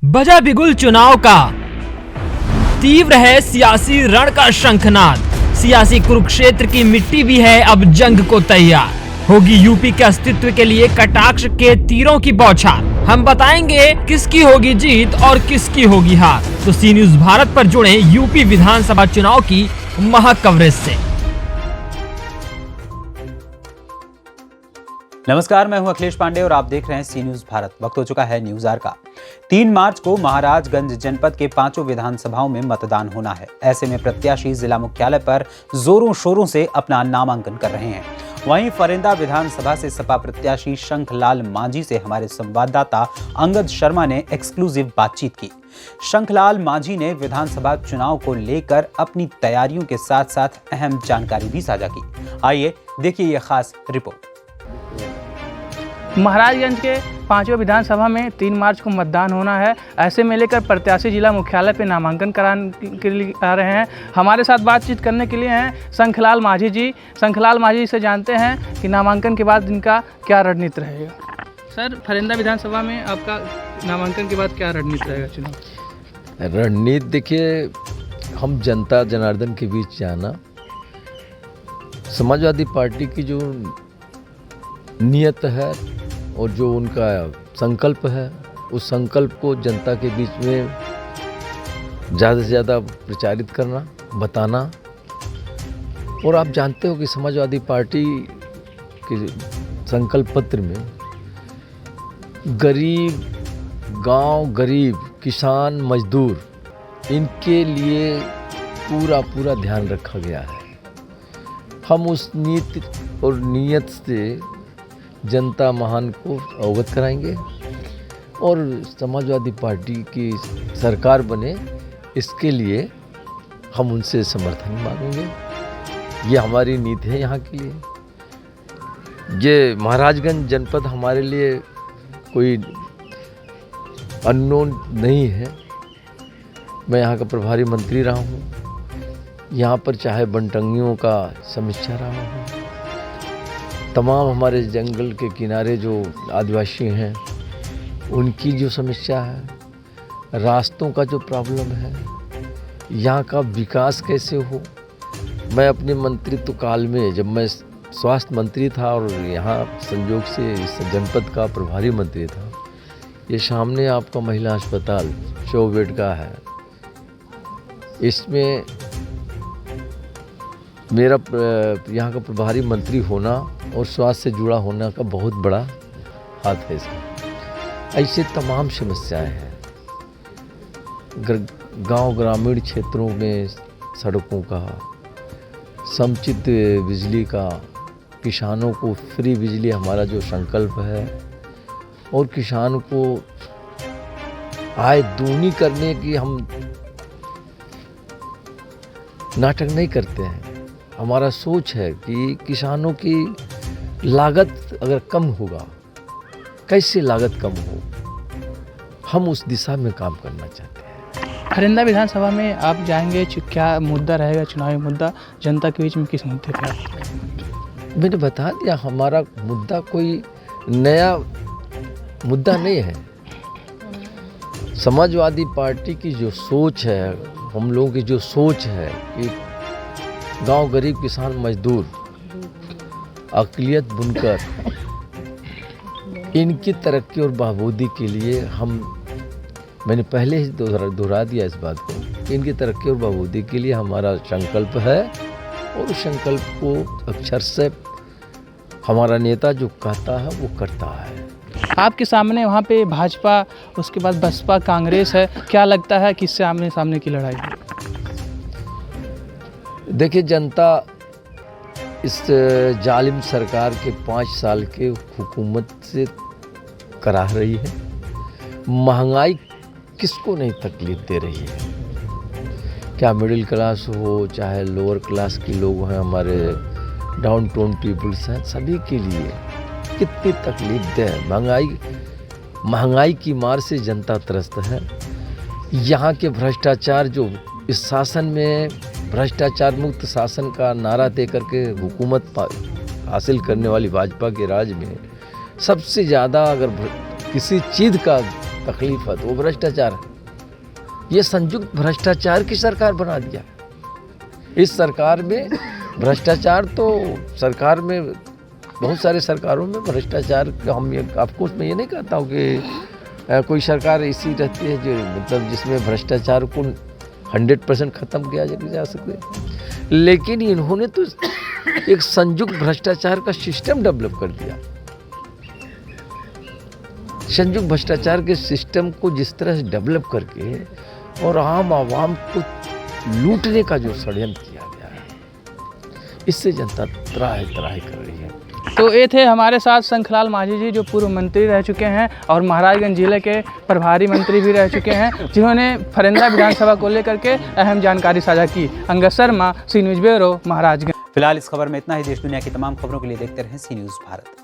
बजा बिगुल चुनाव का, तीव्र है सियासी रण का शंखनाद। सियासी कुरुक्षेत्र की मिट्टी भी है अब जंग को तैयार। होगी यूपी के अस्तित्व के लिए कटाक्ष के तीरों की बौछार। हम बताएंगे किसकी होगी जीत और किसकी होगी हार। तो सी न्यूज भारत पर जुड़े यूपी विधानसभा चुनाव की महा कवरेज से। नमस्कार, मैं हूं अखिलेश पांडे और आप देख रहे हैं सी न्यूज भारत। वक्त हो चुका है न्यूज आवर का। 3 मार्च को महाराजगंज जनपद के 5 विधानसभाओं में मतदान होना है। ऐसे में प्रत्याशी जिला मुख्यालय पर जोरों शोरों से अपना नामांकन कर रहे हैं। वहीं फरेंदा विधानसभा से सपा प्रत्याशी शंखलाल मांझी से हमारे संवाददाता अंगद शर्मा ने एक्सक्लूसिव बातचीत की। शंखलाल मांझी ने विधानसभा चुनाव को लेकर अपनी तैयारियों के साथ साथ अहम जानकारी भी साझा की। आइए देखिए ये खास रिपोर्ट। महाराजगंज के 5वें विधानसभा में 3 मार्च को मतदान होना है। ऐसे में लेकर प्रत्याशी जिला मुख्यालय पे नामांकन कराने के लिए आ रहे हैं। हमारे साथ बातचीत करने के लिए हैं शंखलाल मांझी जी। शंखलाल मांझी से जानते हैं कि नामांकन के बाद इनका क्या रणनीति रहेगा। सर, फरेंदा विधानसभा में आपका नामांकन के बाद क्या रणनीति रहेगा चुनाव? रणनीति देखिए, हम जनता जनार्दन के बीच जाना, समाजवादी पार्टी की जो नियत है और जो उनका संकल्प है, उस संकल्प को जनता के बीच में ज़्यादा से ज़्यादा प्रचारित करना, बताना। और आप जानते हो कि समाजवादी पार्टी के संकल्प पत्र में गरीब, गांव गरीब, किसान, मजदूर, इनके लिए पूरा ध्यान रखा गया है। हम उस नीति और नियत से जनता महान को अवगत कराएंगे और समाजवादी पार्टी की सरकार बने, इसके लिए हम उनसे समर्थन मांगेंगे। ये हमारी नीति है यहाँ के लिए। ये महाराजगंज जनपद हमारे लिए कोई अननोन नहीं है। मैं यहाँ का प्रभारी मंत्री रहा हूँ। यहाँ पर चाहे बनटंगियों का समीक्षा रहा हूँ, तमाम हमारे जंगल के किनारे जो आदिवासी हैं उनकी जो समस्या है, रास्तों का जो प्रॉब्लम है, यहाँ का विकास कैसे हो। मैं अपने मंत्रित्व काल में, जब मैं स्वास्थ्य मंत्री था और यहाँ संयोग से इस जनपद का प्रभारी मंत्री था, ये सामने आपका महिला अस्पताल 100 बेड का है। इसमें मेरा यहाँ का प्रभारी मंत्री होना और स्वास्थ्य से जुड़ा होने का बहुत बड़ा हाथ है इसका। ऐसे तमाम समस्याएं हैं। गांव ग्रामीण क्षेत्रों में सड़कों का, समुचित बिजली का, किसानों को फ्री बिजली हमारा जो संकल्प है, और किसान को आय दूनी करने की हम नाटक नहीं करते हैं। हमारा सोच है कि किसानों की लागत अगर कम होगा, कैसे लागत कम हो, हम उस दिशा में काम करना चाहते हैं। फरेंदा विधानसभा में आप जाएंगे, क्या मुद्दा रहेगा चुनावी मुद्दा जनता के बीच में, किस मुद्दे पर? मैंने बता दिया, हमारा मुद्दा कोई नया मुद्दा नहीं है। समाजवादी पार्टी की जो सोच है, हम लोगों की जो सोच है कि गांव गरीब, किसान, मजदूर, अक़लियत, बुनकर, इनकी तरक्की और बहाबूदी के लिए मैंने पहले ही दोहरा दिया इस बात को, इनकी तरक्की और बहाबूदी के लिए हमारा संकल्प है। और उस संकल्प को अक्षर से हमारा नेता जो कहता है वो करता है। आपके सामने वहाँ पे भाजपा, उसके बाद बसपा, कांग्रेस है। क्या लगता है किससे आमने सामने की लड़ाई है? देखिए, जनता इस जालिम सरकार के 5 साल के हुकूमत से कराह रही है। महंगाई किसको नहीं तकलीफ दे रही है, क्या मिडिल क्लास हो चाहे लोअर क्लास के लोग हैं, हमारे डाउन टाउन पीपल्स हैं, सभी के लिए कितनी तकलीफ दे। महंगाई की मार से जनता त्रस्त है। यहाँ के भ्रष्टाचार, जो इस शासन में भ्रष्टाचार मुक्त शासन का नारा दे करके हुकूमत हासिल करने वाली भाजपा के राज में सबसे ज़्यादा अगर किसी चीज़ का तकलीफ है तो वो भ्रष्टाचार है। ये संयुक्त भ्रष्टाचार की सरकार बना दिया। इस सरकार में भ्रष्टाचार तो सरकार में बहुत सारे सरकारों में भ्रष्टाचार आपको मैं ये नहीं कहता हूँ कि कोई सरकार ऐसी रहती है जो मतलब जिसमें भ्रष्टाचार को 100% ख़त्म किया जा सकते, लेकिन इन्होंने तो एक संयुक्त भ्रष्टाचार का सिस्टम डेवलप कर दिया। संयुक्त भ्रष्टाचार के सिस्टम को जिस तरह से डेवलप करके और आम आवाम को लूटने का जो षड्यंत्र किया गया है, इससे जनता त्राहि त्राहि कर रही है। तो ये थे हमारे साथ शंखलाल माझी जी, जो पूर्व मंत्री रह चुके हैं और महाराजगंज जिले के प्रभारी मंत्री भी रह चुके हैं, जिन्होंने फरेंदा विधानसभा को लेकर के अहम जानकारी साझा की। अंगद शर्मा, सी न्यूज़ ब्यूरो, महाराजगंज। फिलहाल इस खबर में इतना ही। देश दुनिया की तमाम खबरों के लिए देखते रहें सी न्यूज़ भारत।